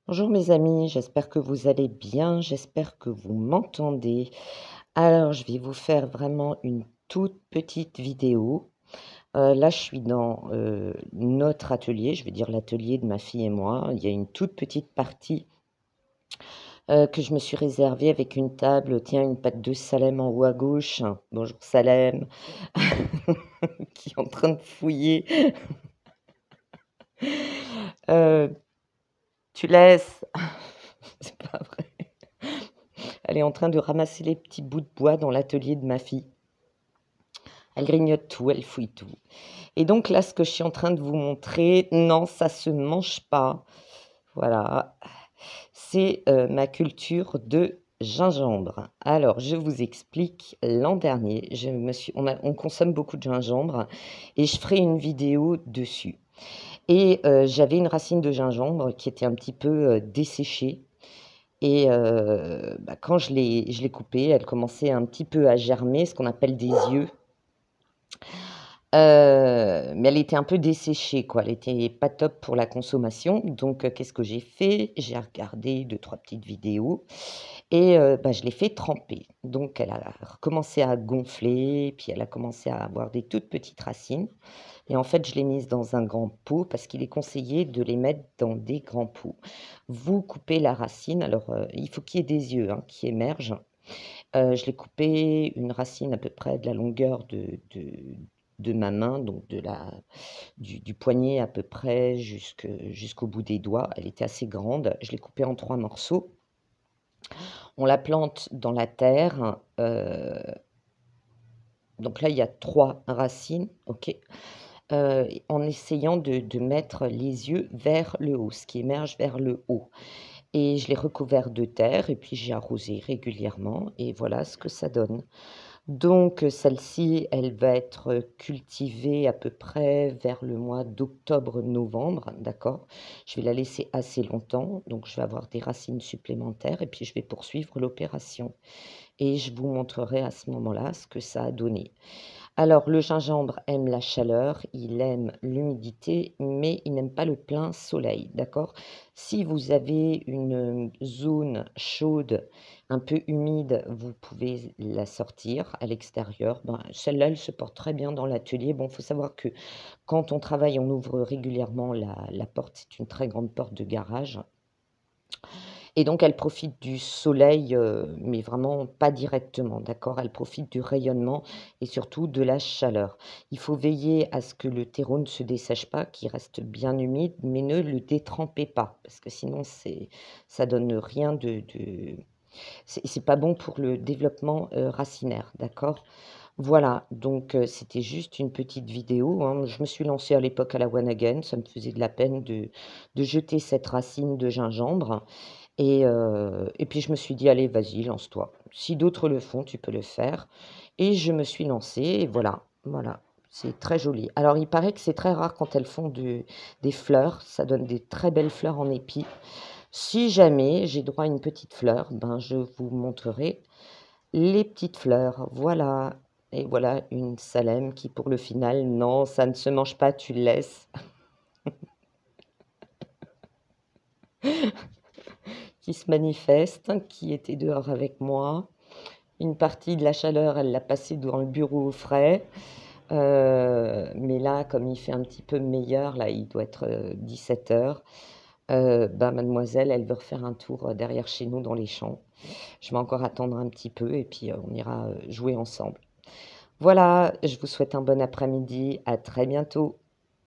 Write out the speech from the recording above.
Bonjour mes amis, j'espère que vous allez bien, j'espère que vous m'entendez. Alors, je vais vous faire vraiment une toute petite vidéo. Là, je suis dans notre atelier, je vais dire l'atelier de ma fille et moi. Il y a une toute petite partie que je me suis réservée avec une table, tiens, une patte de Salem en haut à gauche. Bonjour Salem, qui est en train de fouiller. Euh, Tu laisses. C'est pas vrai. Elle est en train de ramasser les petits bouts de bois dans l'atelier de ma fille. Elle grignote tout, elle fouille tout. Et donc là, ce que je suis en train de vous montrer, non, ça se mange pas. Voilà, c'est ma culture de gingembre. Alors, je vous explique. L'an dernier, on consomme beaucoup de gingembre et je ferai une vidéo dessus. Et j'avais une racine de gingembre qui était un petit peu desséchée. Et quand je l'ai coupée, elle commençait un petit peu à germer, ce qu'on appelle des yeux. Mais elle était un peu desséchée, quoi. Elle était pas top pour la consommation. Donc, qu'est-ce que j'ai fait? J'ai regardé 2-3 petites vidéos et je l'ai fait tremper. Donc elle a recommencé à gonfler, puis elle a commencé à avoir des toutes petites racines et en fait, je l'ai mise dans un grand pot parce qu'il est conseillé de les mettre dans des grands pots. Vous coupez la racine, alors, il faut qu'il y ait des yeux, hein, qui émergent. Je l'ai coupé une racine à peu près de la longueur de ma main, donc du poignet à peu près jusqu'au bout des doigts. Elle était assez grande. Je l'ai coupée en 3 morceaux. On la plante dans la terre. Donc là, il y a 3 racines, ok, en essayant de mettre les yeux vers le haut, ce qui émerge vers le haut. Et je l'ai recouvert de terre et puis j'ai arrosé régulièrement et voilà ce que ça donne. Donc, celle-ci, elle va être cultivée à peu près vers le mois d'octobre-novembre, d'accord? Je vais la laisser assez longtemps, donc je vais avoir des racines supplémentaires et puis je vais poursuivre l'opération et je vous montrerai à ce moment-là ce que ça a donné. Alors, le gingembre aime la chaleur, il aime l'humidité, mais il n'aime pas le plein soleil, d'accord? Si vous avez une zone chaude, un peu humide, vous pouvez la sortir à l'extérieur. Ben, celle-là, elle se porte très bien dans l'atelier. Bon, il faut savoir que quand on travaille, on ouvre régulièrement la porte. C'est une très grande porte de garage. Et donc elle profite du soleil, mais vraiment pas directement, d'accord? Elle profite du rayonnement et surtout de la chaleur. Il faut veiller à ce que le terreau ne se dessèche pas, qu'il reste bien humide, mais ne le détrempez pas, parce que sinon ça donne rien de c'est pas bon pour le développement, racinaire, d'accord? Voilà, donc c'était juste une petite vidéo, hein. Je me suis lancée à l'époque à la one again, ça me faisait de la peine de jeter cette racine de gingembre et puis je me suis dit: «Allez, vas-y, lance-toi. Si d'autres le font, tu peux le faire» et je me suis lancée et voilà, voilà. C'est très joli. Alors il paraît que c'est très rare quand elles font des fleurs, ça donne des très belles fleurs en épi. Si jamais j'ai droit à une petite fleur, ben, je vous montrerai les petites fleurs. Voilà et voilà une Salem qui pour le final, non, ça ne se mange pas, tu le laisses, qui se manifeste, qui était dehors avec moi. Une partie de la chaleur, elle l'a passée dans le bureau au frais. Mais là, comme il fait un petit peu meilleur, là, il doit être 17 heures, mademoiselle, elle veut refaire un tour derrière chez nous dans les champs. Je vais encore attendre un petit peu et puis on ira jouer ensemble. Voilà, je vous souhaite un bon après-midi. À très bientôt.